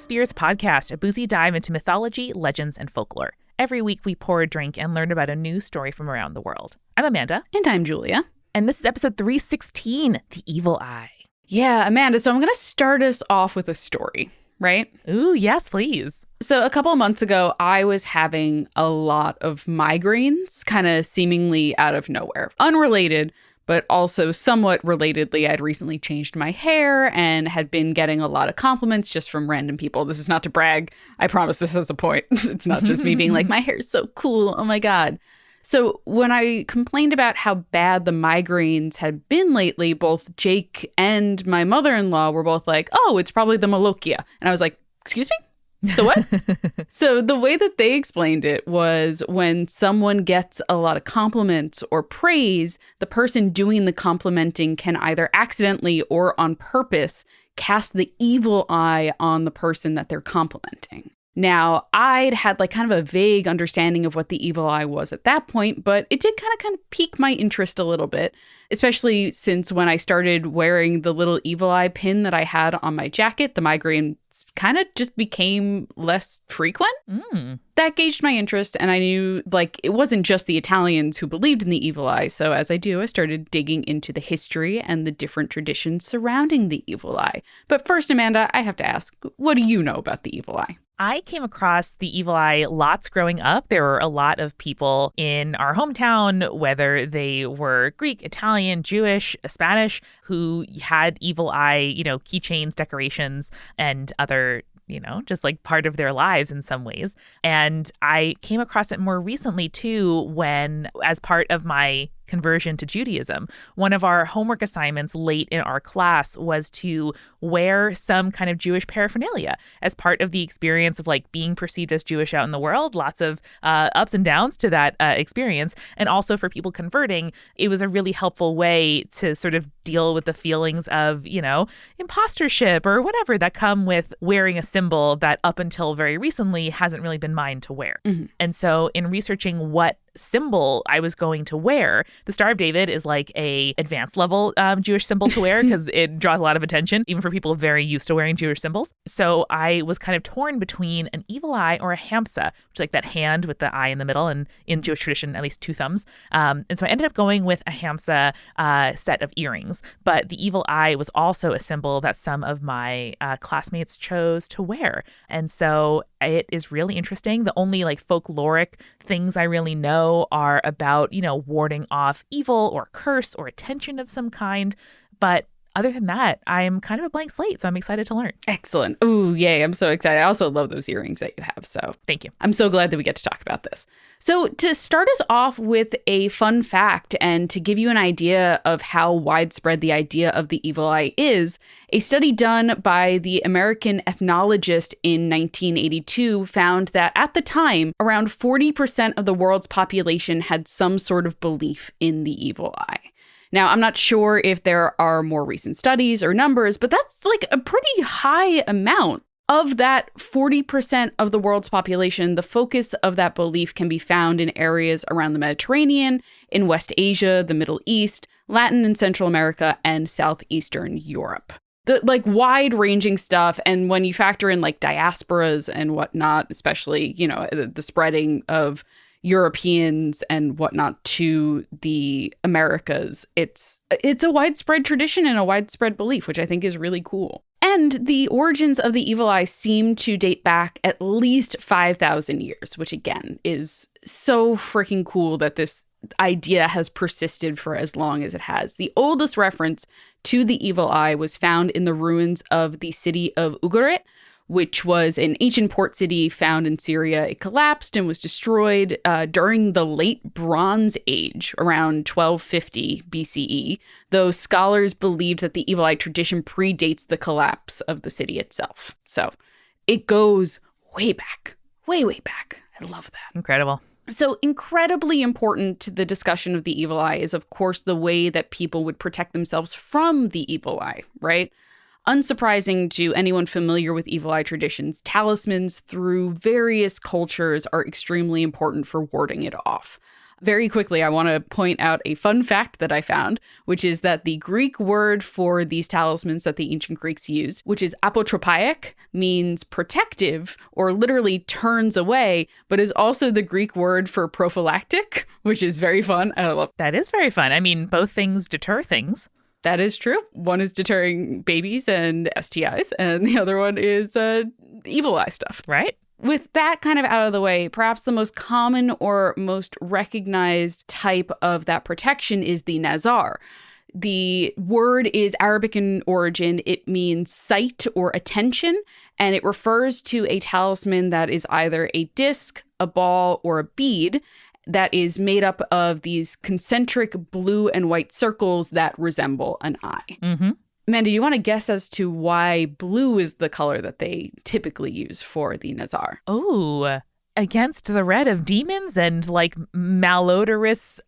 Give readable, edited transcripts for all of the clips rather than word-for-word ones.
Spears podcast, a boozy dive into mythology, legends, and folklore. Every week we pour a drink and learn about a new story from around the world. I'm Amanda. And I'm Julia. And this is episode 316, The Evil Eye. Yeah, Amanda, so I'm going to start us off with a story, right? Ooh, yes, please. So a couple of months ago, I was having a lot of migraines, kind of seemingly out of nowhere. Unrelated, but also somewhat relatedly, I'd recently changed my hair and had been getting a lot of compliments just from random people. This is not to brag. I promise this has a point. It's not just me being like, my hair is so cool. Oh my God. So when I complained about how bad the migraines had been lately, both Jake and my mother-in-law were both like, oh, it's probably the Malokia. And I was like, excuse me? The what? So the way that they explained it was when someone gets a lot of compliments or praise, the person doing the complimenting can either accidentally or on purpose cast the evil eye on the person that they're complimenting. Now, I'd had like kind of a vague understanding of what the evil eye was at that point, but it did kind of pique my interest a little bit, especially since when I started wearing the little evil eye pin that I had on my jacket, the migraine kind of just became less frequent. That gauged my interest, and I knew like it wasn't just the Italians who believed in the evil eye. So as I do, I started digging into the history and the different traditions surrounding the evil eye. But first, Amanda, I have to ask, what do you know about the evil eye? I came across the evil eye lots growing up. There were a lot of people in our hometown, whether they were Greek, Italian, Jewish, Spanish, who had evil eye, keychains, decorations, and other, just like part of their lives in some ways. And I came across it more recently, too, when as part of my conversion to Judaism, one of our homework assignments late in our class was to wear some kind of Jewish paraphernalia as part of the experience of like being perceived as Jewish out in the world. Lots of ups and downs to that experience. And also for people converting, it was a really helpful way to sort of deal with the feelings of, impostership or whatever that come with wearing a symbol that up until very recently hasn't really been mine to wear. And so in researching what symbol I was going to wear, the Star of David is like a advanced level Jewish symbol to wear because it draws a lot of attention, even for people very used to wearing Jewish symbols. So I was kind of torn between an evil eye or a hamsa, which is like that hand with the eye in the middle, and in Jewish tradition, at least two thumbs. And so I ended up going with a hamsa set of earrings. But the evil eye was also a symbol that some of my classmates chose to wear. And so it is really interesting. The only like folkloric things I really know are about, warding off evil or curse or attention of some kind. But other than that, I'm kind of a blank slate, so I'm excited to learn. Excellent. Ooh, yay. I'm so excited. I also love those earrings that you have. So thank you. I'm so glad that we get to talk about this. So to start us off with a fun fact and to give you an idea of how widespread the idea of the evil eye is, a study done by the American ethnologist in 1982 found that at the time, around 40% of the world's population had some sort of belief in the evil eye. Now, I'm not sure if there are more recent studies or numbers, but that's like a pretty high amount. Of that 40% of the world's population, the focus of that belief can be found in areas around the Mediterranean, in West Asia, the Middle East, Latin and Central America, and Southeastern Europe. The like wide-ranging stuff, and when you factor in like diasporas and whatnot, especially, the spreading of Europeans and whatnot to the Americas, it's a widespread tradition and a widespread belief, which I think is really cool. And the origins of the evil eye seem to date back at least 5,000 years, which again is so freaking cool that this idea has persisted for as long as it has. The oldest reference to the evil eye was found in the ruins of the city of Ugarit, which was an ancient port city found in Syria. It collapsed and was destroyed during the late Bronze Age, around 1250 BCE, though scholars believed that the evil eye tradition predates the collapse of the city itself. So it goes way back, way, way back. I love that. Incredible. So incredibly important to the discussion of the evil eye is, of course, the way that people would protect themselves from the evil eye, right? Unsurprising to anyone familiar with evil eye traditions, talismans through various cultures are extremely important for warding it off. Very quickly, I want to point out a fun fact that I found, which is that the Greek word for these talismans that the ancient Greeks used, which is apotropaic, means protective or literally turns away, but is also the Greek word for prophylactic, which is very fun. I love That is very fun. I mean, both things deter things. that. Is true. One is deterring babies and STIs, and the other one is evil eye stuff. Right? With that kind of out of the way, perhaps the most common or most recognized type of that protection is the nazar. The word is Arabic in origin. It means sight or attention, and it refers to a talisman that is either a disc, a ball, or a bead that is made up of these concentric blue and white circles that resemble an eye. Mm-hmm. Mandy, do you want to guess as to why blue is the color that they typically use for the nazar? Oh, against the red of demons and like malodorous,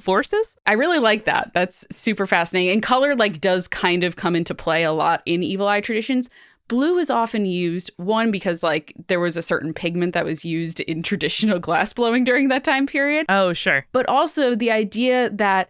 forces? I really like that. That's super fascinating. And color does kind of come into play a lot in evil eye traditions. Blue is often used, one, because there was a certain pigment that was used in traditional glass blowing during that time period. Oh, sure. But also the idea that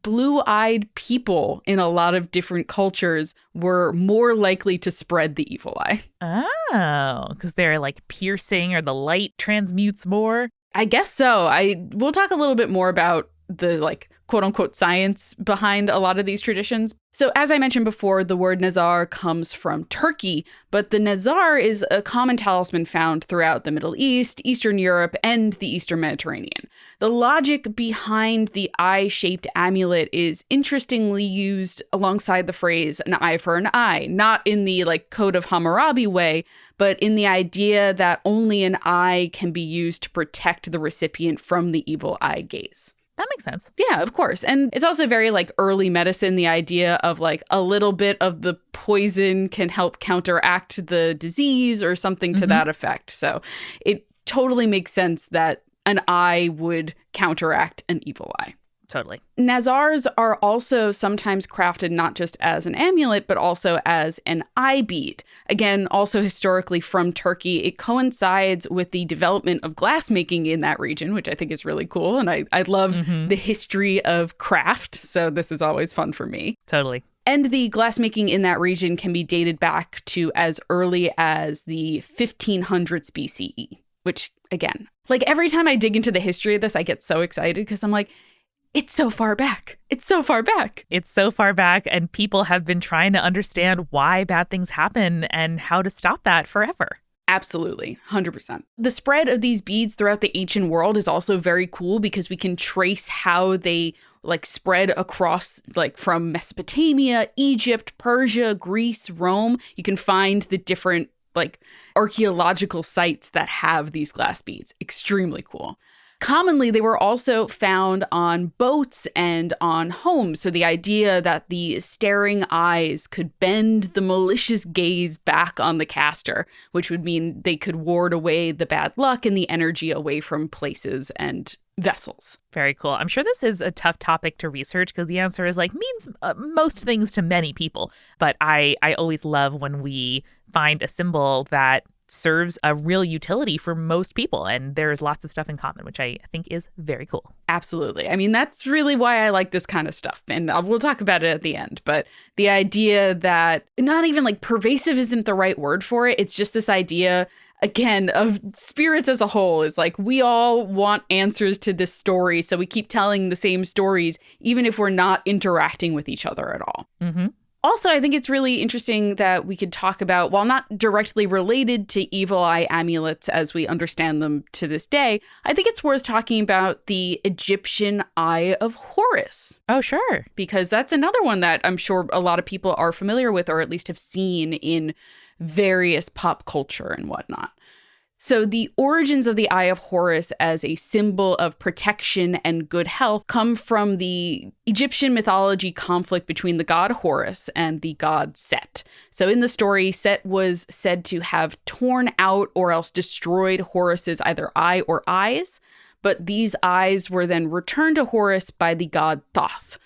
blue-eyed people in a lot of different cultures were more likely to spread the evil eye. Oh, because they're like piercing or the light transmutes more. I guess so. We'll talk a little bit more about the quote unquote science behind a lot of these traditions. So as I mentioned before, the word nazar comes from Turkey, but the nazar is a common talisman found throughout the Middle East, Eastern Europe, and the Eastern Mediterranean. The logic behind the eye-shaped amulet is interestingly used alongside the phrase an eye for an eye, not in the Code of Hammurabi way, but in the idea that only an eye can be used to protect the recipient from the evil eye gaze. That makes sense. Yeah, of course. And it's also very early medicine, the idea of a little bit of the poison can help counteract the disease or something to that effect. So it totally makes sense that an eye would counteract an evil eye. Totally. Nazars are also sometimes crafted not just as an amulet, but also as an eye bead. Again, also historically from Turkey, it coincides with the development of glassmaking in that region, which I think is really cool. And I love the history of craft. So this is always fun for me. Totally. And the glassmaking in that region can be dated back to as early as the 1500s BCE, which again, every time I dig into the history of this, I get so excited because I'm like, it's so far back. It's so far back. It's so far back, and people have been trying to understand why bad things happen and how to stop that forever. Absolutely. 100%. The spread of these beads throughout the ancient world is also very cool because we can trace how they spread across from Mesopotamia, Egypt, Persia, Greece, Rome. You can find the different archaeological sites that have these glass beads. Extremely cool. Commonly, they were also found on boats and on homes. So the idea that the staring eyes could bend the malicious gaze back on the caster, which would mean they could ward away the bad luck and the energy away from places and vessels. Very cool. I'm sure this is a tough topic to research because the answer is means most things to many people. But I always love when we find a symbol that serves a real utility for most people. And there's lots of stuff in common, which I think is very cool. Absolutely. I mean, that's really why I like this kind of stuff. And we'll talk about it at the end. But the idea that not even pervasive isn't the right word for it. It's just this idea, again, of spirits as a whole is we all want answers to this story. So we keep telling the same stories, even if we're not interacting with each other at all. Mm-hmm. Also, I think it's really interesting that we could talk about, while not directly related to evil eye amulets as we understand them to this day, I think it's worth talking about the Egyptian Eye of Horus. Oh, sure. Because that's another one that I'm sure a lot of people are familiar with or at least have seen in various pop culture and whatnot. So the origins of the Eye of Horus as a symbol of protection and good health come from the Egyptian mythology conflict between the god Horus and the god Set. So in the story, Set was said to have torn out or else destroyed Horus's either eye or eyes, but these eyes were then returned to Horus by the god Thoth.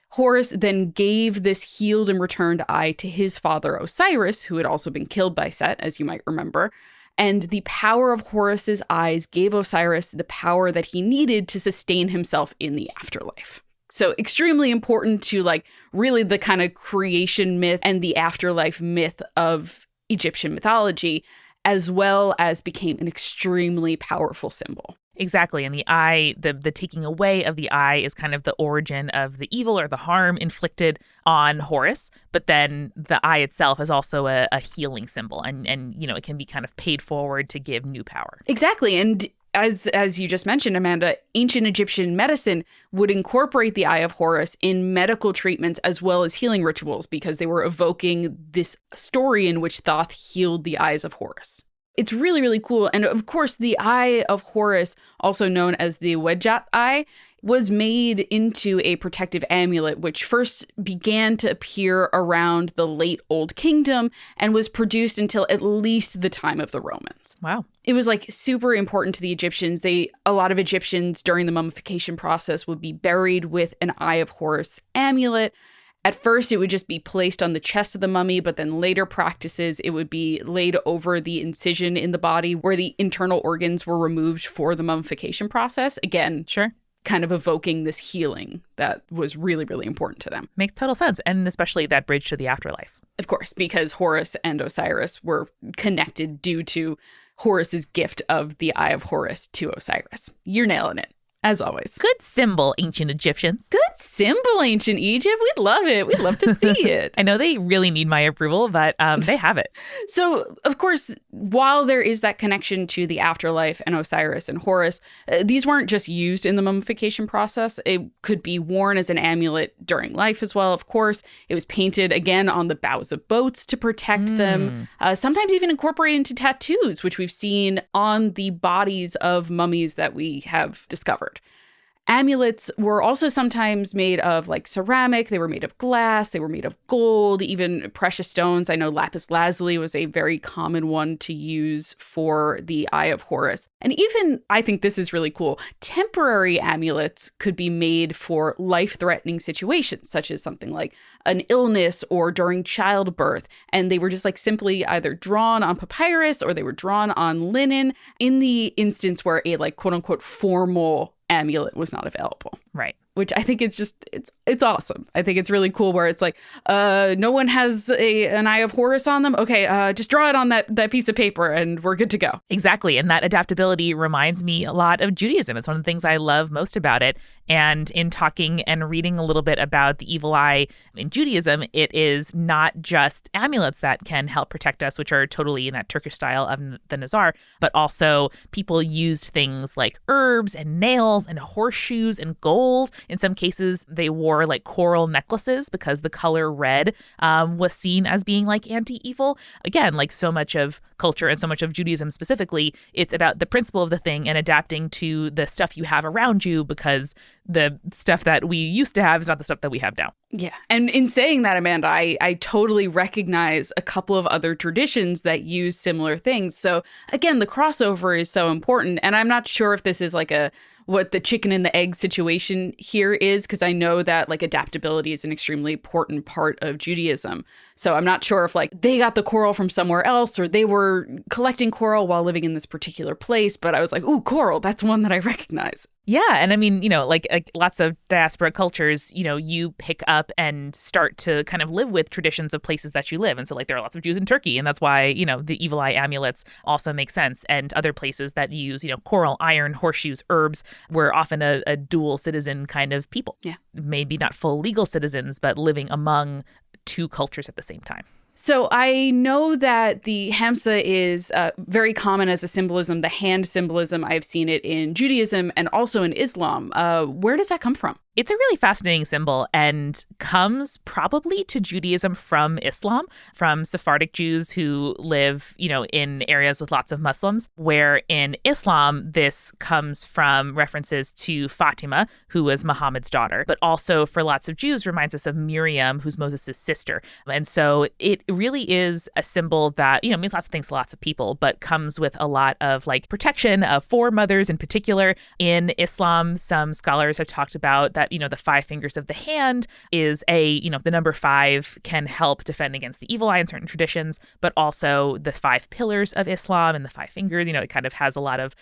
Horus then gave this healed and returned eye to his father Osiris, who had also been killed by Set, as you might remember. And the power of Horus's eyes gave Osiris the power that he needed to sustain himself in the afterlife. So extremely important to really the kind of creation myth and the afterlife myth of Egyptian mythology, as well as became an extremely powerful symbol. Exactly. And the eye, the taking away of the eye is kind of the origin of the evil or the harm inflicted on Horus. But then the eye itself is also a healing symbol. And it can be kind of paid forward to give new power. Exactly. And as you just mentioned, Amanda, ancient Egyptian medicine would incorporate the eye of Horus in medical treatments as well as healing rituals because they were evoking this story in which Thoth healed the eyes of Horus. It's really, really cool. And of course, the eye of Horus, also known as the Wedjat eye, was made into a protective amulet, which first began to appear around the late Old Kingdom and was produced until at least the time of the Romans. Wow. It was super important to the Egyptians. A lot of Egyptians during the mummification process would be buried with an eye of Horus amulet. At first, it would just be placed on the chest of the mummy, but then later practices, it would be laid over the incision in the body where the internal organs were removed for the mummification process. Again, sure, kind of evoking this healing that was really, really important to them. Makes total sense. And especially that bridge to the afterlife. Of course, because Horus and Osiris were connected due to Horus's gift of the Eye of Horus to Osiris. You're nailing it. As always. Good symbol, ancient Egyptians. Good symbol, ancient Egypt. We'd love it. We'd love to see it. I know they really need my approval, but they have it. So, of course, while there is that connection to the afterlife and Osiris and Horus, these weren't just used in the mummification process. It could be worn as an amulet during life as well, of course. It was painted, again, on the bows of boats to protect them. Sometimes even incorporated into tattoos, which we've seen on the bodies of mummies that we have discovered. Amulets were also sometimes made of ceramic. They were made of glass. They were made of gold, even precious stones. I know lapis lazuli was a very common one to use for the Eye of Horus. And even, I think this is really cool, temporary amulets could be made for life-threatening situations, such as something like an illness or during childbirth. And they were just simply either drawn on papyrus or they were drawn on linen in the instance where a quote-unquote formal amulet was not available. Right. Which I think it's awesome. I think it's really cool where it's no one has an Eye of Horus on them. Okay, just draw it on that piece of paper and we're good to go. Exactly. And that adaptability reminds me a lot of Judaism. It's one of the things I love most about it. And in talking and reading a little bit about the evil eye in Judaism, it is not just amulets that can help protect us, which are totally in that Turkish style of the Nazar, but also people used things like herbs and nails and horseshoes and gold. In some cases, they wore coral necklaces because the color red was seen as being anti-evil. Again, so much of culture and so much of Judaism specifically, it's about the principle of the thing and adapting to the stuff you have around you because the stuff that we used to have is not the stuff that we have now. Yeah. And in saying that, Amanda, I totally recognize a couple of other traditions that use similar things. So again, the crossover is so important. And I'm not sure if this is what the chicken and the egg situation here is, because I know that adaptability is an extremely important part of Judaism. So I'm not sure if they got the coral from somewhere else or they were collecting coral while living in this particular place. But I was ooh, coral, that's one that I recognize. Yeah. And I mean, lots of diaspora cultures, you pick up and start to kind of live with traditions of places that you live. And so there are lots of Jews in Turkey. And that's why, the evil eye amulets also make sense. And other places that use, coral, iron, horseshoes, herbs were often a dual citizen kind of people. Yeah. Maybe not full legal citizens, but living among two cultures at the same time. So I know that the Hamsa is very common as a symbolism, the hand symbolism. I've seen it in Judaism and also in Islam. Where does that come from? It's a really fascinating symbol and comes probably to Judaism from Islam, from Sephardic Jews who live, in areas with lots of Muslims, where in Islam, this comes from references to Fatima, who was Muhammad's daughter, but also for lots of Jews reminds us of Miriam, who's Moses' sister. And so it really is a symbol that, means lots of things to lots of people, but comes with a lot of like protection for mothers in particular. In Islam, some scholars have talked about that, the 5 fingers of the hand is the number 5 can help defend against the evil eye in certain traditions, but also the 5 pillars of Islam and the 5 fingers, it kind of has a lot of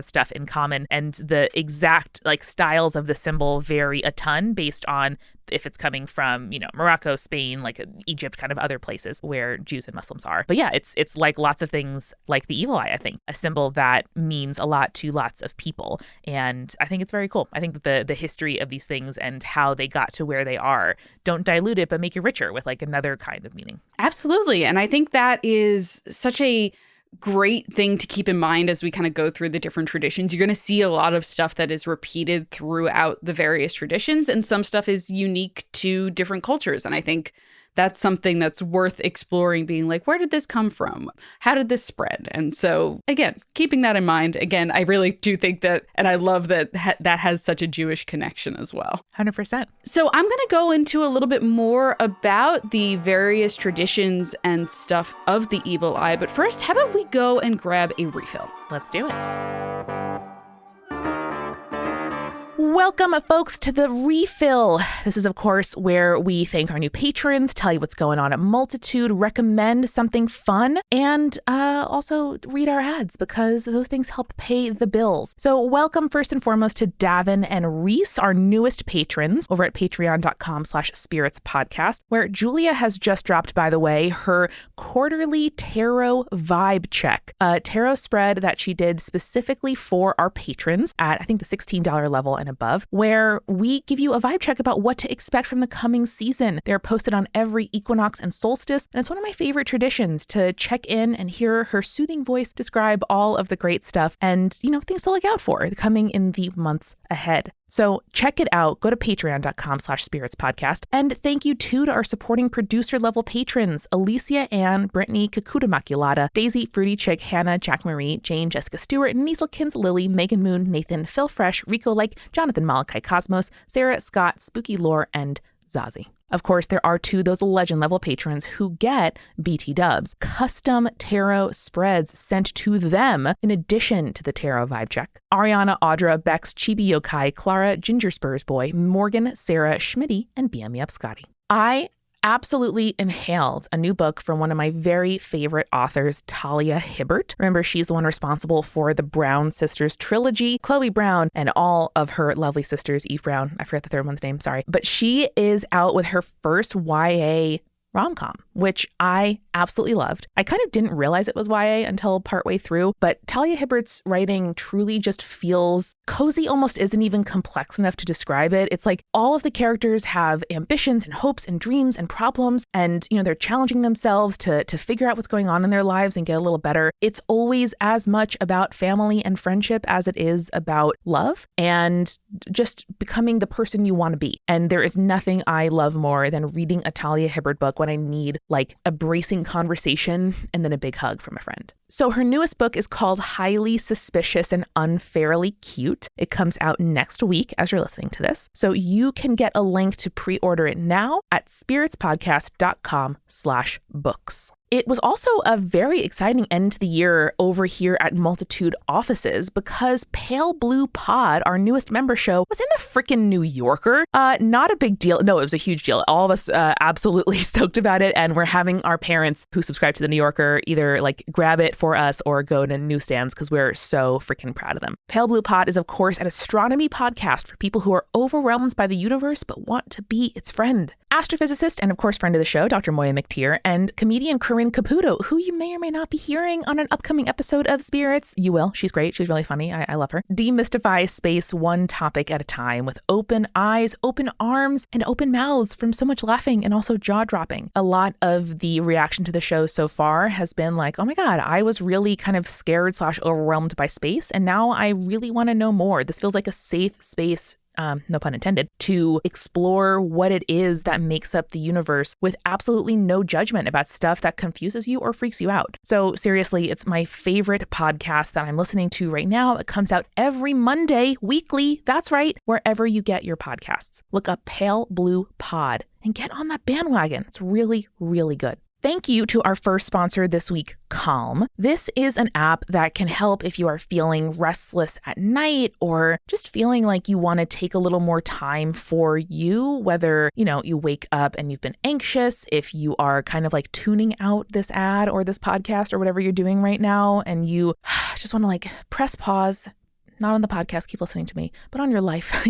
stuff in common. And the exact like styles of the symbol vary a ton based on if it's coming from, Morocco, Spain, like Egypt, kind of other places where Jews and Muslims are. But yeah, it's like lots of things like the evil eye, I think, a symbol that means a lot to lots of people. And I think it's very cool. I think that the history of these things and how they got to where they are don't dilute it, but make it richer with like another kind of meaning. Absolutely. And I think that is such a great thing to keep in mind as we kind of go through the different traditions. You're going to see a lot of stuff that is repeated throughout the various traditions, and some stuff is unique to different cultures. And I think that's something that's worth exploring, being like, where did this come from? How did this spread? And so, again, keeping that in mind, again, I really do think that, and I love that that has such a Jewish connection as well. 100%. So I'm going to go into a little bit more about the various traditions and stuff of the evil eye. But first, how about we go and grab a refill? Let's do it. Welcome, folks, to the refill. This is, of course, where we thank our new patrons, tell you what's going on at Multitude, recommend something fun, and also read our ads because those things help pay the bills. So welcome first and foremost to Davin and Reese, our newest patrons over at patreon.com/spiritspodcast, where Julia has just dropped, by the way, her quarterly tarot vibe check, a tarot spread that she did specifically for our patrons at, I think, the $16 level and above, where we give you a vibe check about what to expect from the coming season. They're posted on every equinox and solstice, and it's one of my favorite traditions to check in and hear her soothing voice describe all of the great stuff and, things to look out for coming in the months ahead. So check it out. Go to patreon.com/spiritspodcast. And thank you too to our supporting producer level patrons, Alicia Ann, Brittany, Kakuta Maculata, Daisy, Fruity Chick, Hannah, Jack Marie, Jane, Jessica Stewart, Nieselkins, Lily, Megan Moon, Nathan, Phil Fresh, Rico Lake, Jonathan Malachi Cosmos, Sarah, Scott, Spooky Lore, and Zazie. Of course, there are those legend level patrons who get BT dubs, custom tarot spreads sent to them in addition to the tarot vibe check. Ariana, Audra, Bex, Chibi Yokai, Clara, Ginger Spurs Boy, Morgan, Sarah, Schmitty, and BM Me Up Scotty. I absolutely inhaled a new book from one of my very favorite authors, Talia Hibbert. Remember, she's the one responsible for the Brown Sisters trilogy, Chloe Brown, and all of her lovely sisters, Eve Brown. I forgot the third one's name, sorry. But she is out with her first YA rom-com, which I absolutely loved. I kind of didn't realize it was YA until partway through, but Talia Hibbert's writing truly just feels cozy, almost isn't even complex enough to describe it. It's like all of the characters have ambitions and hopes and dreams and problems, and they're challenging themselves to figure out what's going on in their lives and get a little better. It's always as much about family and friendship as it is about love and just becoming the person you want to be. And there is nothing I love more than reading a Talia Hibbert book when I need like a bracing conversation and then a big hug from a friend. So her newest book is called Highly Suspicious and Unfairly Cute. It comes out next week as you're listening to this. So you can get a link to pre-order it now at spiritspodcast.com/books. It was also a very exciting end to the year over here at Multitude offices because Pale Blue Pod, our newest member show, was in the frickin' New Yorker. Not a big deal. No, it was a huge deal. All of us absolutely stoked about it. And we're having our parents who subscribe to the New Yorker either like grab it for us or go to newsstands because we're so freaking proud of them. Pale Blue Pod is, of course, an astronomy podcast for people who are overwhelmed by the universe but want to be its friend. Astrophysicist and, of course, friend of the show, Dr. Moya McTeer, and comedian Corinne Caputo, who you may or may not be hearing on an upcoming episode of Spirits. You will. She's great. She's really funny. I love her. Demystify space one topic at a time with open eyes, open arms, and open mouths from so much laughing and also jaw-dropping. A lot of the reaction to the show so far has been like, oh my God, I was really kind of scared / overwhelmed by space, and now I really want to know more. This feels like a safe space, no pun intended, to explore what it is that makes up the universe with absolutely no judgment about stuff that confuses you or freaks you out. So seriously, it's my favorite podcast that I'm listening to right now. It comes out every Monday, weekly. That's right, wherever you get your podcasts. Look up Pale Blue Pod and get on that bandwagon. It's really, really good. Thank you to our first sponsor this week, Calm. This is an app that can help if you are feeling restless at night or just feeling like you want to take a little more time for you, whether, you wake up and you've been anxious, if you are kind of like tuning out this ad or this podcast or whatever you're doing right now, and you just want to like press pause. Not on the podcast, keep listening to me, but on your life,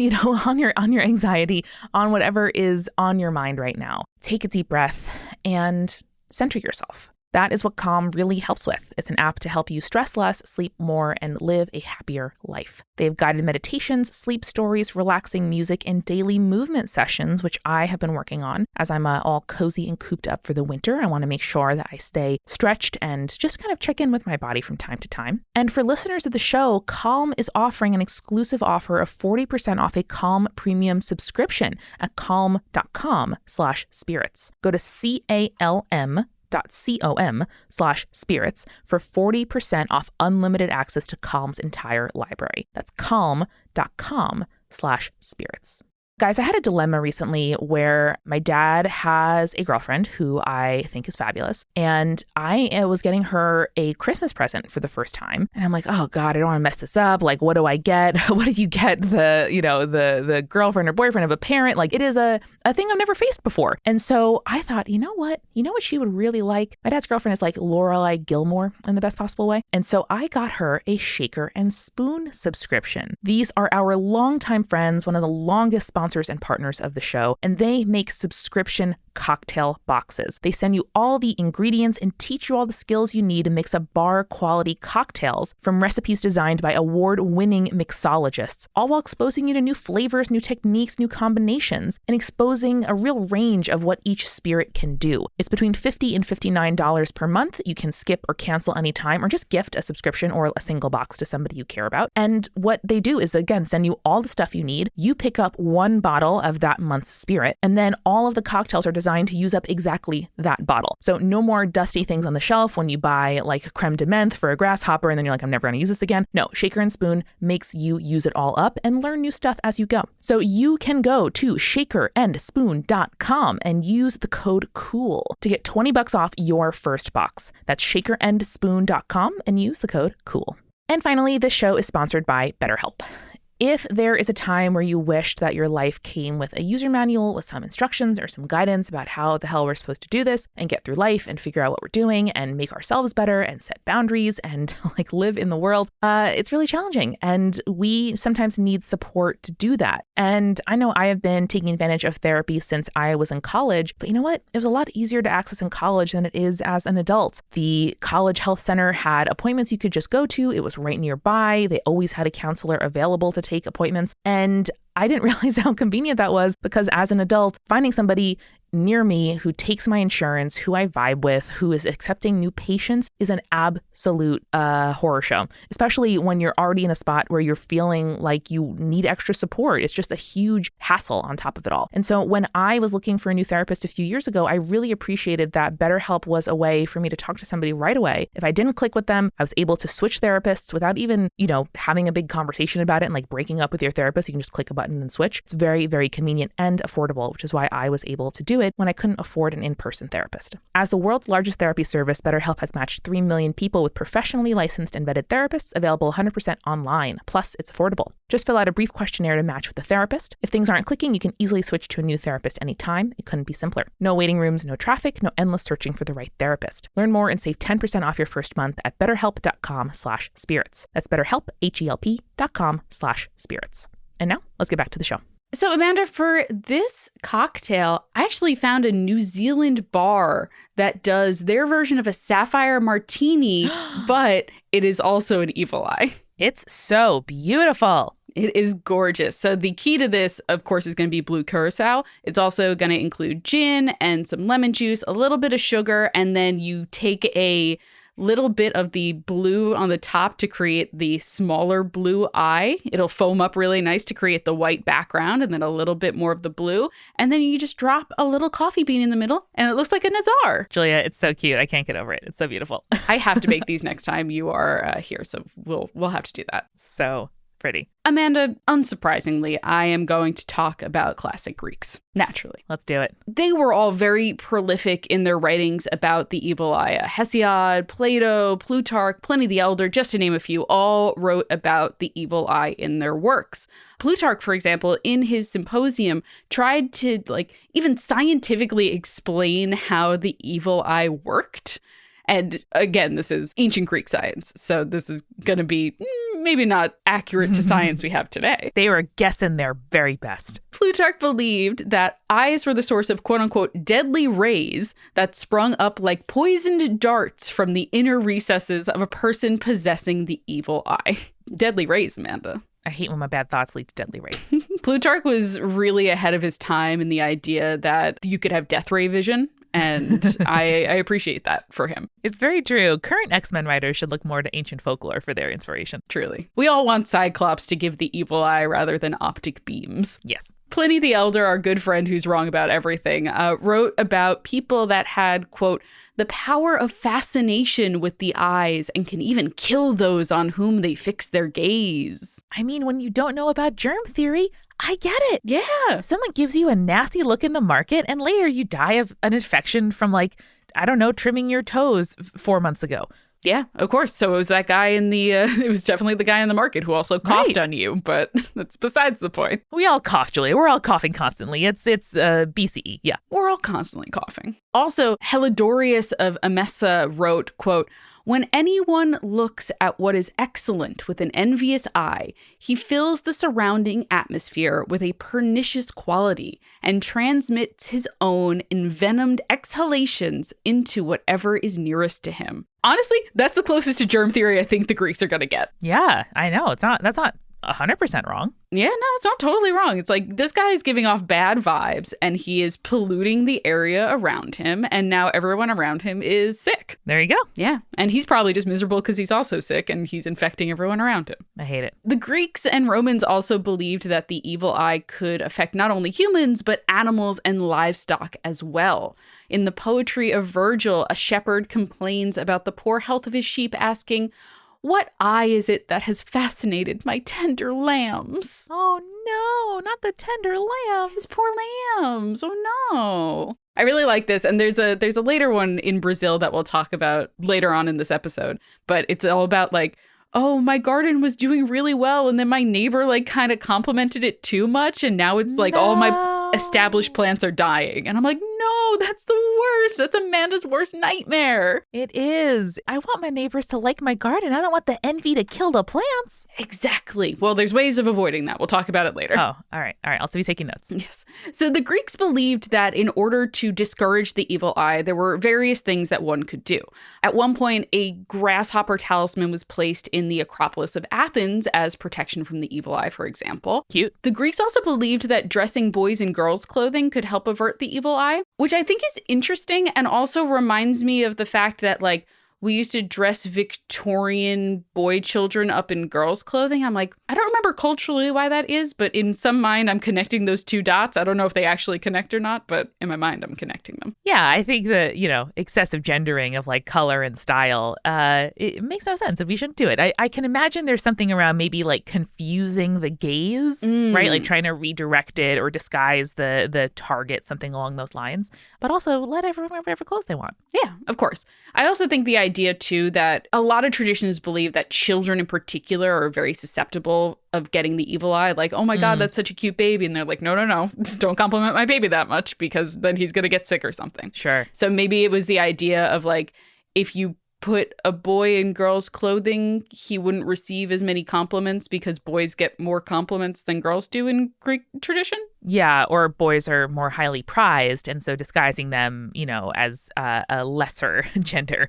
on your anxiety, on whatever is on your mind right now. Take a deep breath and center yourself. That is what Calm really helps with. It's an app to help you stress less, sleep more, and live a happier life. They have guided meditations, sleep stories, relaxing music, and daily movement sessions, which I have been working on as I'm all cozy and cooped up for the winter. I want to make sure that I stay stretched and just kind of check in with my body from time to time. And for listeners of the show, Calm is offering an exclusive offer of 40% off a Calm premium subscription at calm.com/spirits. Go to calm.com/spirits for 40% off unlimited access to Calm's entire library. That's calm.com/spirits. Guys, I had a dilemma recently where my dad has a girlfriend who I think is fabulous, and I was getting her a Christmas present for the first time. And I'm like, oh God, I don't want to mess this up. Like, what do I get? What do you get the girlfriend or boyfriend of a parent? Like, it is a thing I've never faced before. And so I thought, you know what she would really like? My dad's girlfriend is like Lorelai Gilmore in the best possible way. And so I got her a shaker and spoon subscription. These are our longtime friends, one of the longest sponsors and partners of the show, and they make subscription cocktail boxes. They send you all the ingredients and teach you all the skills you need to mix up bar quality cocktails from recipes designed by award-winning mixologists, all while exposing you to new flavors, new techniques, new combinations, and exposing a real range of what each spirit can do. It's between $50 and $59 per month. You can skip or cancel anytime or just gift a subscription or a single box to somebody you care about. And what they do is, again, send you all the stuff you need. You pick up one bottle of that month's spirit, and then all of the cocktails are designed to use up exactly that bottle. So no more dusty things on the shelf when you buy like creme de menthe for a grasshopper and then you're like, I'm never going to use this again. No, Shaker and Spoon makes you use it all up and learn new stuff as you go. So you can go to shakerandspoon.com and use the code COOL to get $20 off your first box. That's shakerandspoon.com and use the code COOL. And finally, this show is sponsored by BetterHelp. If there is a time where you wished that your life came with a user manual with some instructions or some guidance about how the hell we're supposed to do this and get through life and figure out what we're doing and make ourselves better and set boundaries and like live in the world, it's really challenging. And we sometimes need support to do that. And I know I have been taking advantage of therapy since I was in college, but you know what? It was a lot easier to access in college than it is as an adult. The college health center had appointments you could just go to. It was right nearby. They always had a counselor available to take appointments. And I didn't realize how convenient that was because as an adult, finding somebody near me who takes my insurance, who I vibe with, who is accepting new patients is an absolute horror show, especially when you're already in a spot where you're feeling like you need extra support. It's just a huge hassle on top of it all. And so when I was looking for a new therapist a few years ago, I really appreciated that BetterHelp was a way for me to talk to somebody right away. If I didn't click with them, I was able to switch therapists without even, having a big conversation about it and like breaking up with your therapist. You can just click a button and switch. It's very, very convenient and affordable, which is why I was able to do it when I couldn't afford an in-person therapist. As the world's largest therapy service, BetterHelp has matched 3 million people with professionally licensed and vetted therapists, available 100% online. Plus, it's affordable. Just fill out a brief questionnaire to match with the therapist. If things aren't clicking, you can easily switch to a new therapist anytime. It couldn't be simpler. No waiting rooms, no traffic, no endless searching for the right therapist. Learn more and save 10% off your first month at betterhelp.com/spirits. That's BetterHelp, HELP.com/spirits. And now, let's get back to the show. So, Amanda, for this cocktail, I actually found a New Zealand bar that does their version of a sapphire martini, but it is also an evil eye. It's so beautiful. It is gorgeous. So the key to this, of course, is going to be blue curacao. It's also going to include gin and some lemon juice, a little bit of sugar, and then you take a little bit of the blue on the top to create the smaller blue eye. It'll foam up really nice to create the white background and then a little bit more of the blue. And then you just drop a little coffee bean in the middle and it looks like a Nazar. Julia, it's so cute. I can't get over it. It's so beautiful. I have to make these next time you are here. So we'll have to do that. So pretty. Amanda, unsurprisingly, I am going to talk about classic Greeks, naturally. Let's do it. They were all very prolific in their writings about the evil eye. Hesiod, Plato, Plutarch, Pliny the Elder, just to name a few, all wrote about the evil eye in their works. Plutarch, for example, in his Symposium, tried to even scientifically explain how the evil eye worked. And again, this is ancient Greek science, so this is going to be maybe not accurate to science we have today. They were guessing their very best. Plutarch believed that eyes were the source of quote-unquote deadly rays that sprung up like poisoned darts from the inner recesses of a person possessing the evil eye. Deadly rays, Amanda. I hate when my bad thoughts lead to deadly rays. Plutarch was really ahead of his time in the idea that you could have death ray vision. And I appreciate that for him. It's very true. Current X-Men writers should look more to ancient folklore for their inspiration. Truly. We all want Cyclops to give the evil eye rather than optic beams. Yes. Pliny the Elder, our good friend who's wrong about everything, wrote about people that had, quote, the power of fascination with the eyes and can even kill those on whom they fix their gaze. I mean, when you don't know about germ theory, I get it. Yeah. Someone gives you a nasty look in the market and later you die of an infection from trimming your toes 4 months ago. Yeah, of course. So it was that guy it was definitely the guy in the market who also coughed on you, but that's besides the point. We all cough, Julia. We're all coughing constantly. It's BCE, yeah. We're all constantly coughing. Also, Helidorius of Emesa wrote, quote, when anyone looks at what is excellent with an envious eye, he fills the surrounding atmosphere with a pernicious quality and transmits his own envenomed exhalations into whatever is nearest to him. Honestly, that's the closest to germ theory I think the Greeks are going to get. Yeah, I know. That's not 100% wrong. Yeah, no, it's not totally wrong. It's like this guy is giving off bad vibes and he is polluting the area around him. And now everyone around him is sick. There you go. Yeah. And he's probably just miserable because he's also sick and he's infecting everyone around him. I hate it. The Greeks and Romans also believed that the evil eye could affect not only humans, but animals and livestock as well. In the poetry of Virgil, a shepherd complains about the poor health of his sheep, asking, what eye is it that has fascinated my tender lambs? Oh no, not the tender lambs. His poor lambs. Oh no. I really like this. And there's a later one in Brazil that we'll talk about later on in this episode. But it's all about oh, my garden was doing really well. And then my neighbor kind of complimented it too much. And now it's all my established plants are dying. And I'm like, no, that's the worst. That's Amanda's worst nightmare. It is. I want my neighbors to like my garden. I don't want the envy to kill the plants. Exactly. Well, there's ways of avoiding that. We'll talk about it later. Oh, all right. I'll be taking notes. Yes. So the Greeks believed that in order to discourage the evil eye, there were various things that one could do. At one point, a grasshopper talisman was placed in the Acropolis of Athens as protection from the evil eye, for example. Cute. The Greeks also believed that dressing boys in girls' clothing could help avert the evil eye, which I think is interesting and also reminds me of the fact that we used to dress Victorian boy children up in girls' clothing. I'm like, I don't remember culturally why that is, but in some mind, I'm connecting those two dots. I don't know if they actually connect or not, but in my mind, I'm connecting them. Yeah, I think that, excessive gendering of color and style, it makes no sense if we shouldn't do it. I can imagine there's something around maybe confusing the gaze, right? Trying to redirect it or disguise the target, something along those lines, but also let everyone wear whatever clothes they want. Yeah, of course. I also think the idea, too, that a lot of traditions believe that children in particular are very susceptible of getting the evil eye. Oh my God, that's such a cute baby. And they're like, no, don't compliment my baby that much because then he's going to get sick or something. Sure. So maybe it was the idea of if you put a boy in girls' clothing, he wouldn't receive as many compliments because boys get more compliments than girls do in Greek tradition. Yeah, or boys are more highly prized. And so disguising them, as a lesser gender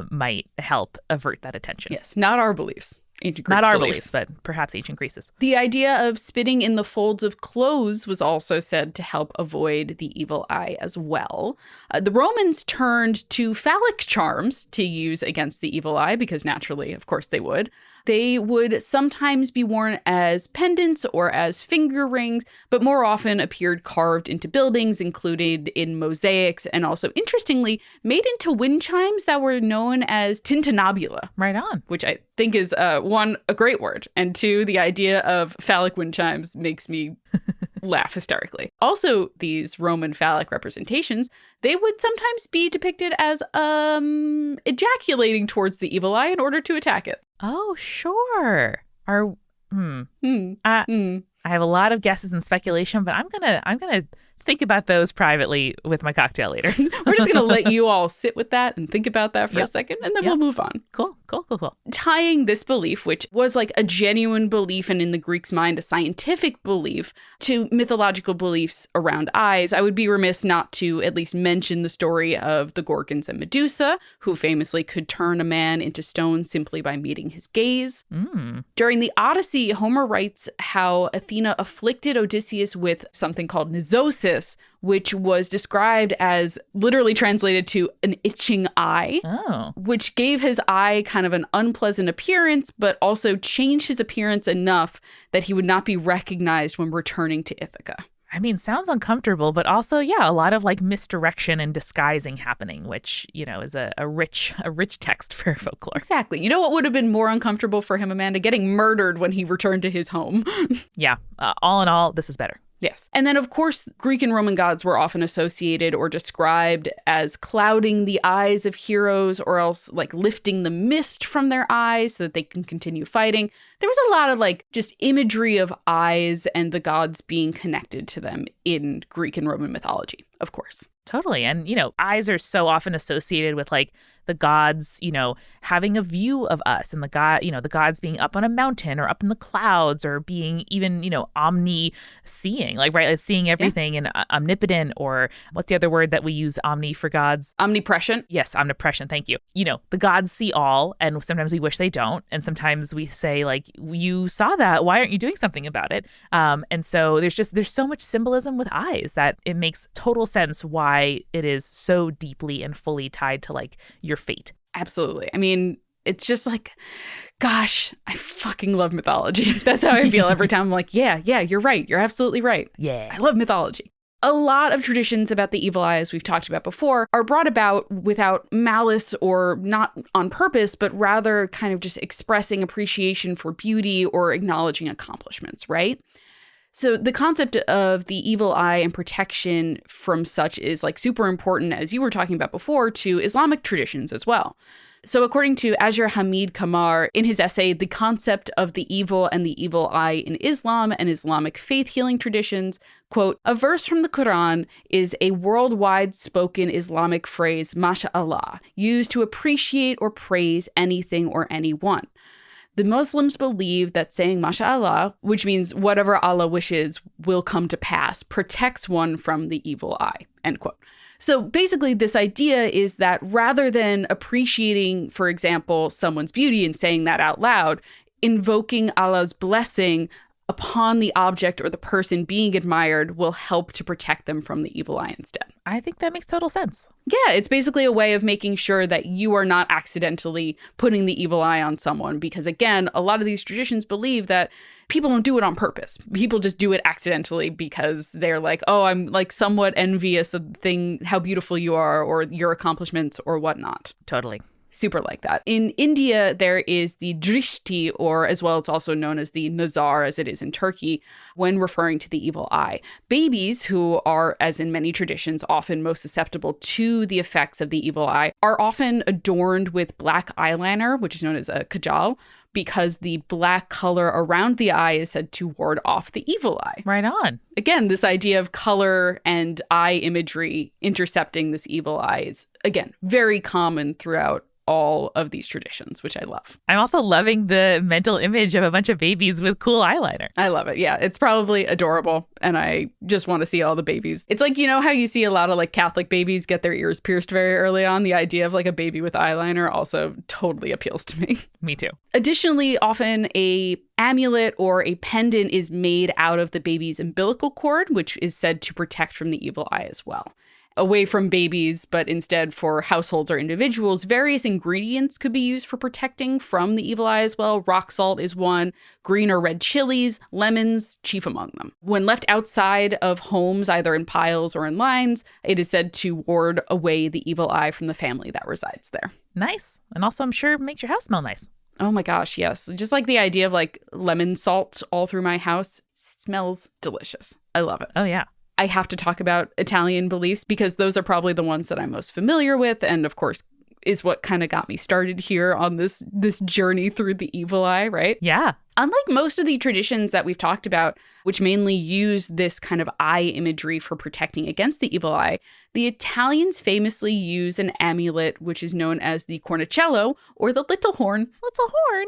might help avert that attention. Yes, not our beliefs. Ancient Greeks Not our beliefs, but perhaps ancient Greece's. The idea of spitting in the folds of clothes was also said to help avoid the evil eye as well. The Romans turned to phallic charms to use against the evil eye because naturally, of course, they would. They would sometimes be worn as pendants or as finger rings, but more often appeared carved into buildings, included in mosaics, and also, interestingly, made into wind chimes that were known as tintinnabula. Right on. Which I think is one, a great word, and two, the idea of phallic wind chimes makes me laugh hysterically. Also, these Roman phallic representations, they would sometimes be depicted as ejaculating towards the evil eye in order to attack it. Oh, sure. I have a lot of guesses and speculation, but I'm gonna think about those privately with my cocktail later. We're just gonna let you all sit with that and think about that for a second, and then we'll move on. Cool. Tying this belief, which was like a genuine belief and in the Greeks' mind a scientific belief, to mythological beliefs around eyes, I would be remiss not to at least mention the story of the Gorgons and Medusa, who famously could turn a man into stone simply by meeting his gaze. During the Odyssey, Homer writes how Athena afflicted Odysseus with something called nisosis, which was described as literally translated to an itching eye, which gave his eye kind of an unpleasant appearance, but also changed his appearance enough that he would not be recognized when returning to Ithaca. I mean, sounds uncomfortable, but also, a lot of like misdirection and disguising happening, which, is a rich text for folklore. Exactly. You know what would have been more uncomfortable for him, Amanda? Getting murdered when he returned to his home. Yeah. All in all, this is better. Yes. And then, of course, Greek and Roman gods were often associated or described as clouding the eyes of heroes, or else like lifting the mist from their eyes so that they can continue fighting. There was a lot of like just imagery of eyes and the gods being connected to them in Greek and Roman mythology, of course. Totally. And, eyes are so often associated with like the gods, having a view of us, and the gods being up on a mountain or up in the clouds, or being even, omni-seeing, like, right, like seeing everything, and omnipotent, or what's the other word that we use omni for gods? Omnipresent. Yes, omnipresent. Thank you. The gods see all, and sometimes we wish they don't. And sometimes we say, like, you saw that, why aren't you doing something about it? And so there's so much symbolism with eyes that it makes total sense why it is so deeply and fully tied to like your fate. Absolutely. I mean, it's just like, gosh, I fucking love mythology. That's how I feel every time. I'm like, yeah, you're right. You're absolutely right. Yeah. I love mythology. A lot of traditions about the evil eye, as we've talked about before, are brought about without malice or not on purpose, but rather kind of just expressing appreciation for beauty or acknowledging accomplishments, right? So the concept of the evil eye and protection from such is like super important, as you were talking about before, to Islamic traditions as well. So according to Azhar Hamid Kamar, in his essay, The Concept of the Evil and the Evil Eye in Islam and Islamic Faith Healing Traditions, quote, a verse from the Quran is a worldwide spoken Islamic phrase, masha'Allah, used to appreciate or praise anything or anyone. The Muslims believe that saying masha'Allah, which means whatever Allah wishes will come to pass, protects one from the evil eye, end quote. So basically, this idea is that rather than appreciating, for example, someone's beauty and saying that out loud, invoking Allah's blessing upon the object or the person being admired will help to protect them from the evil eye instead. I think that makes total sense. Yeah, it's basically a way of making sure that you are not accidentally putting the evil eye on someone. Because again, a lot of these traditions believe that people don't do it on purpose. People just do it accidentally because they're like, oh, I'm like somewhat envious of how beautiful you are, or your accomplishments or whatnot. Totally. Super like that. In India, there is the drishti, or as well, it's also known as the nazar, as it is in Turkey, when referring to the evil eye. Babies, who are, as in many traditions, often most susceptible to the effects of the evil eye, are often adorned with black eyeliner, which is known as a kajal, because the black color around the eye is said to ward off the evil eye. Right on. Again, this idea of color and eye imagery intercepting this evil eye is, again, very common throughout all of these traditions, which I love. I'm also loving the mental image of a bunch of babies with cool eyeliner. I love it. Yeah, it's probably adorable. And I just want to see all the babies. It's like, how you see a lot of like Catholic babies get their ears pierced very early on. The idea of like a baby with eyeliner also totally appeals to me. Me too. Additionally, often a amulet or a pendant is made out of the baby's umbilical cord, which is said to protect from the evil eye as well. Away from babies, but instead for households or individuals, various ingredients could be used for protecting from the evil eye as well. Rock salt is one, green or red chilies, lemons, chief among them. When left outside of homes, either in piles or in lines, it is said to ward away the evil eye from the family that resides there. Nice. And also, I'm sure it makes your house smell nice. Oh my gosh, yes. Just like the idea of like lemon salt all through my house smells delicious. I love it. Oh, yeah. I have to talk about Italian beliefs because those are probably the ones that I'm most familiar with. And of course, is what kind of got me started here on this journey through the evil eye, right? Yeah. Unlike most of the traditions that we've talked about, which mainly use this kind of eye imagery for protecting against the evil eye, the Italians famously use an amulet which is known as the cornicello, or the little horn. Little horn.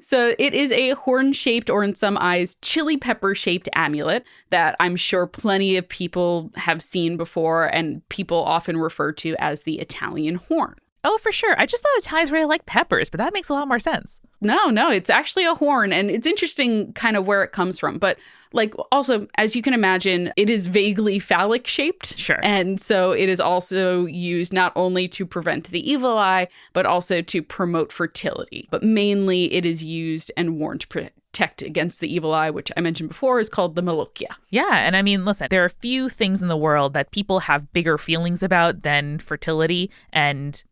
So it is a horn-shaped, or in some eyes, chili pepper-shaped amulet that I'm sure plenty of people have seen before and people often refer to as the Italian horn. Oh, for sure. I just thought Italians really like peppers, but that makes a lot more sense. No, it's actually a horn, and it's interesting kind of where it comes from. But like also, as you can imagine, it is vaguely phallic shaped. Sure. And so it is also used not only to prevent the evil eye, but also to promote fertility. But mainly it is used and worn to protect against the evil eye, which I mentioned before is called the malocchia. Yeah. And I mean, listen, there are few things in the world that people have bigger feelings about than fertility and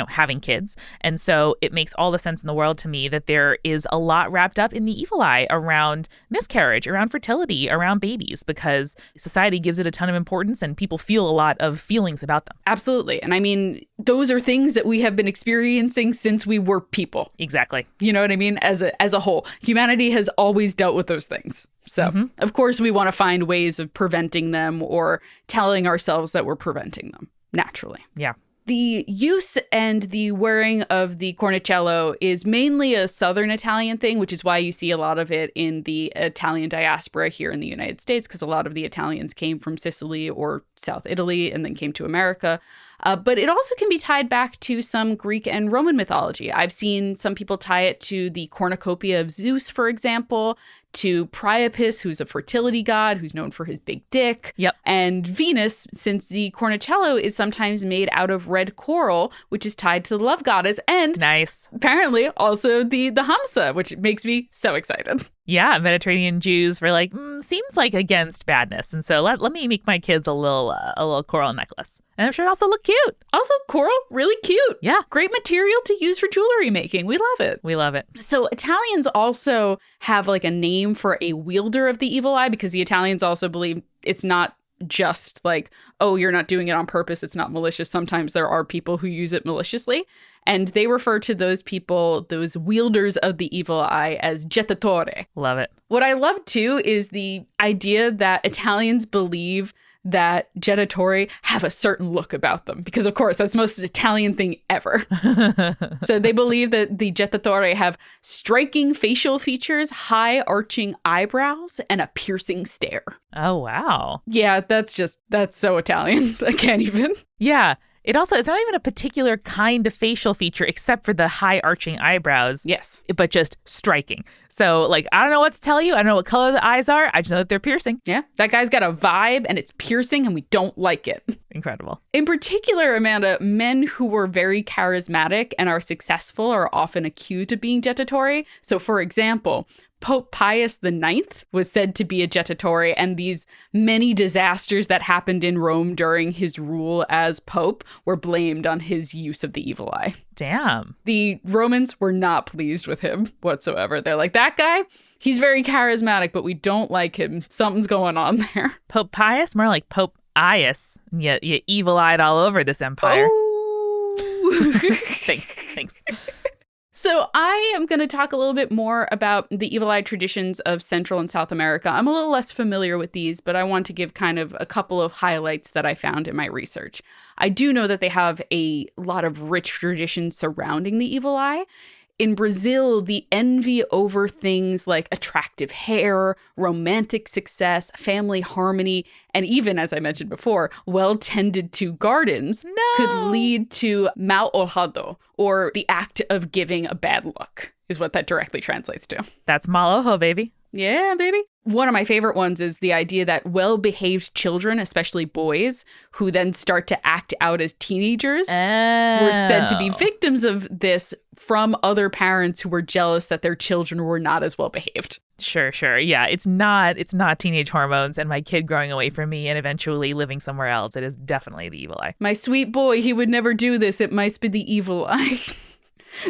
having kids. And so it makes all the sense in the world to me that there is a lot wrapped up in the evil eye around miscarriage, around fertility, around babies, because society gives it a ton of importance and people feel a lot of feelings about them. Absolutely. And I mean, those are things that we have been experiencing since we were people. Exactly. You know what I mean? As a whole, humanity has always dealt with those things. So, of course, we want to find ways of preventing them or telling ourselves that we're preventing them naturally. Yeah. The use and the wearing of the cornicello is mainly a Southern Italian thing, which is why you see a lot of it in the Italian diaspora here in the United States, because a lot of the Italians came from Sicily or South Italy and then came to America. But it also can be tied back to some Greek and Roman mythology. I've seen some people tie it to the cornucopia of Zeus, for example, to Priapus, who's a fertility god who's known for his big dick. Yep. And Venus, since the cornicello is sometimes made out of red coral, which is tied to the love goddess. And nice. Apparently also the hamsa, which makes me so excited. Yeah, Mediterranean Jews were like, seems like against badness. And so let me make my kids a little coral necklace. And I'm sure it also look cute. Also, coral, really cute. Yeah. Great material to use for jewelry making. We love it. We love it. So Italians also have like a name for a wielder of the evil eye, because the Italians also believe it's not just like, oh, you're not doing it on purpose. It's not malicious. Sometimes there are people who use it maliciously. And they refer to those people, those wielders of the evil eye, as jettatore. Love it. What I love, too, is the idea that Italians believe that jettatori have a certain look about them, because of course that's the most Italian thing ever. So they believe that the jettatore have striking facial features, high arching eyebrows, and a piercing stare. Oh, wow. Yeah, that's so Italian. I can't even. Yeah. It's not even a particular kind of facial feature except for the high arching eyebrows. Yes. But just striking. So, like, I don't know what to tell you. I don't know what color the eyes are. I just know that they're piercing. Yeah. That guy's got a vibe and it's piercing and we don't like it. Incredible. In particular, Amanda, men who were very charismatic and are successful are often accused of being jettatori. So, for example, Pope Pius IX was said to be a jettatore, and these many disasters that happened in Rome during his rule as Pope were blamed on his use of the evil eye. Damn. The Romans were not pleased with him whatsoever. They're like, that guy, he's very charismatic, but we don't like him. Something's going on there. Pope Pius? More like Pope Ius. You evil-eyed all over this empire. Oh. Thanks. So I am going to talk a little bit more about the evil eye traditions of Central and South America. I'm a little less familiar with these, but I want to give kind of a couple of highlights that I found in my research. I do know that they have a lot of rich traditions surrounding the evil eye. In Brazil, the envy over things like attractive hair, romantic success, family harmony, and even, as I mentioned before, well-tended to gardens could lead to mal olhado, or the act of giving a bad look, is what that directly translates to. That's mal ojo, baby. Yeah, baby. One of my favorite ones is the idea that well-behaved children, especially boys, who then start to act out as teenagers, were said to be victims of this from other parents who were jealous that their children were not as well-behaved. Sure. Yeah, it's not teenage hormones and my kid growing away from me and eventually living somewhere else. It is definitely the evil eye. My sweet boy, he would never do this. It must be the evil eye.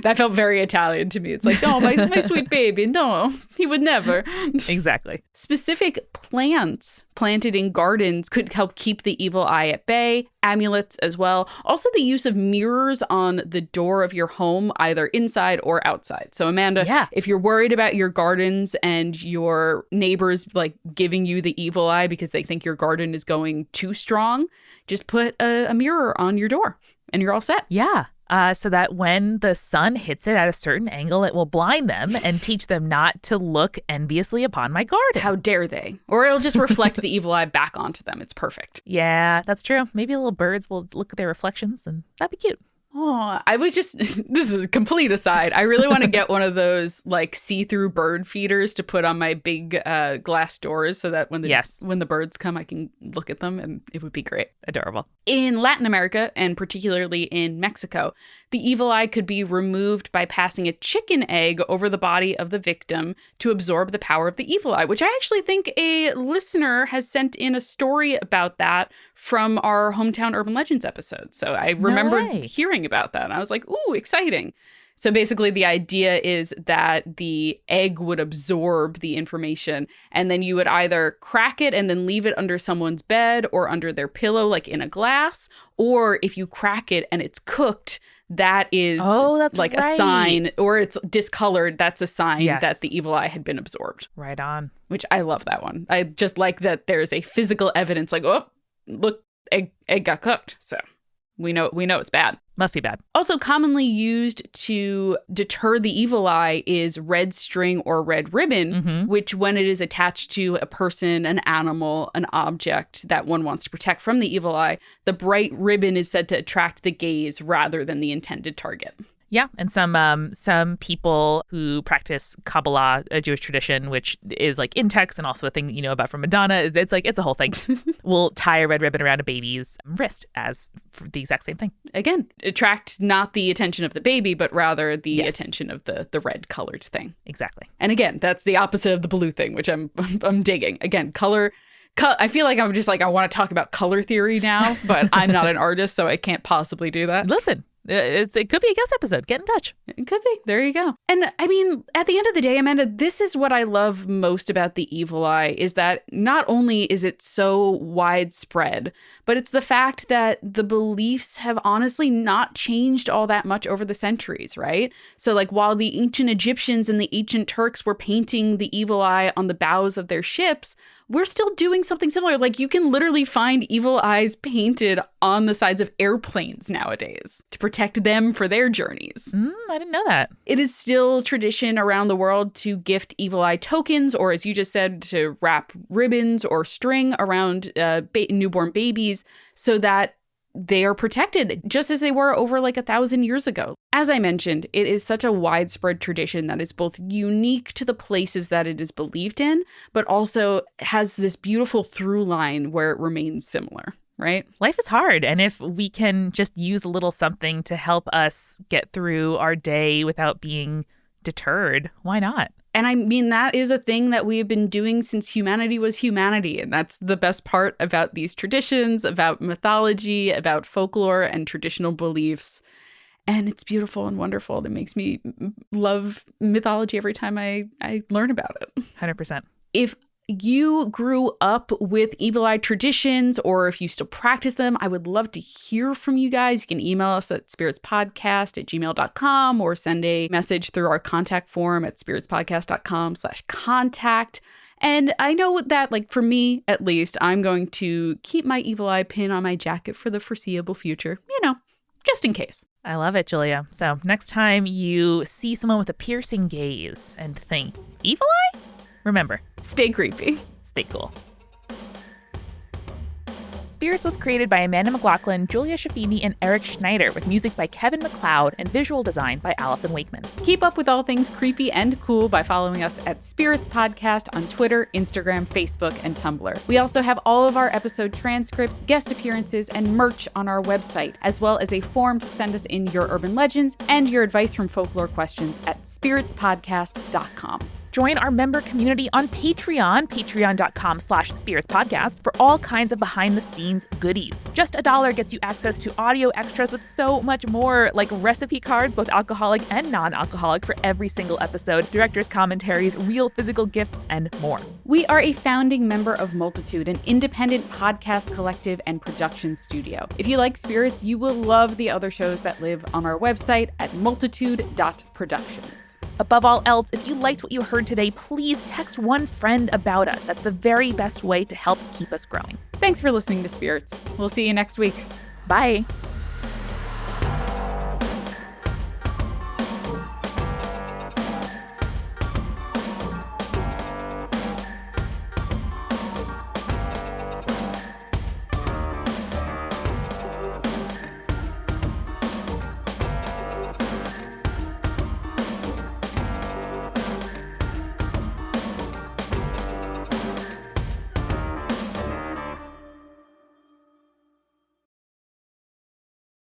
That felt very Italian to me. It's like, oh, my sweet baby. No, he would never. Exactly. Specific plants planted in gardens could help keep the evil eye at bay, amulets as well. Also, the use of mirrors on the door of your home, either inside or outside. So, Amanda, if you're worried about your gardens and your neighbors like giving you the evil eye because they think your garden is going too strong, just put a mirror on your door and you're all set. Yeah. So that when the sun hits it at a certain angle, it will blind them and teach them not to look enviously upon my garden. How dare they? Or it'll just reflect the evil eye back onto them. It's perfect. Yeah, that's true. Maybe little birds will look at their reflections and that'd be cute. Oh, I was just, this is a complete aside. I really want to get one of those like see-through bird feeders to put on my big glass doors so that when the birds come, I can look at them and it would be great. Adorable. In Latin America, and particularly in Mexico, the evil eye could be removed by passing a chicken egg over the body of the victim to absorb the power of the evil eye, which I actually think a listener has sent in a story about that from our Hometown Urban Legends episode. So I remembered hearing about that. And I was like, ooh, exciting. So basically the idea is that the egg would absorb the information and then you would either crack it and then leave it under someone's bed or under their pillow, like in a glass. Or if you crack it and it's cooked, that is like a sign, or it's discolored. That's a sign that the evil eye had been absorbed. Right on. Which I love that one. I just like that there's a physical evidence like, oh, look, egg got cooked. So we know it's bad. Must be bad. Also commonly used to deter the evil eye is red string or red ribbon, which when it is attached to a person, an animal, an object that one wants to protect from the evil eye, the bright ribbon is said to attract the gaze rather than the intended target. Yeah, and some people who practice Kabbalah, a Jewish tradition, which is like in text and also a thing that you know about from Madonna, it's a whole thing, will tie a red ribbon around a baby's wrist as for the exact same thing. Again, attract not the attention of the baby, but rather the attention of the red colored thing. Exactly. And again, that's the opposite of the blue thing, which I'm digging. Again, color. I feel like I'm just like, I want to talk about color theory now, but I'm not an artist, so I can't possibly do that. Listen. It could be a guest episode. Get in touch. It could be. There you go. And I mean, at the end of the day, Amanda, this is what I love most about the evil eye is that not only is it so widespread, but it's the fact that the beliefs have honestly not changed all that much over the centuries, right? So like while the ancient Egyptians and the ancient Turks were painting the evil eye on the bows of their ships, we're still doing something similar. Like you can literally find evil eyes painted on the sides of airplanes nowadays to protect them for their journeys. I didn't know that. It is still tradition around the world to gift evil eye tokens, or as you just said, to wrap ribbons or string around newborn babies so that they are protected just as they were over like 1,000 years ago. As I mentioned, it is such a widespread tradition that is both unique to the places that it is believed in, but also has this beautiful through line where it remains similar, right? Life is hard. And if we can just use a little something to help us get through our day without being deterred, why not? And I mean, that is a thing that we have been doing since humanity was humanity. And that's the best part about these traditions, about mythology, about folklore and traditional beliefs. And it's beautiful and wonderful. It makes me love mythology every time I learn about it. 100%. If you grew up with evil eye traditions, or if you still practice them, I would love to hear from you guys. You can email us at spiritspodcast@gmail.com or send a message through our contact form at spiritspodcast.com/contact. And I know that, like, for me, at least, I'm going to keep my evil eye pin on my jacket for the foreseeable future, just in case. I love it, Julia. So next time you see someone with a piercing gaze and think, evil eye? Remember, stay creepy. Stay cool. Spirits was created by Amanda McLaughlin, Julia Shaffini, and Eric Schneider, with music by Kevin MacLeod and visual design by Allison Wakeman. Keep up with all things creepy and cool by following us at Spirits Podcast on Twitter, Instagram, Facebook, and Tumblr. We also have all of our episode transcripts, guest appearances, and merch on our website, as well as a form to send us in your urban legends and your advice from folklore questions at spiritspodcast.com. Join our member community on Patreon, patreon.com/spiritspodcast, for all kinds of behind-the-scenes goodies. Just $1 gets you access to audio extras with so much more, like recipe cards, both alcoholic and non-alcoholic, for every single episode, director's commentaries, real physical gifts, and more. We are a founding member of Multitude, an independent podcast collective and production studio. If you like spirits, you will love the other shows that live on our website at multitude.productions. Above all else, if you liked what you heard today, please text one friend about us. That's the very best way to help keep us growing. Thanks for listening to Spirits. We'll see you next week. Bye.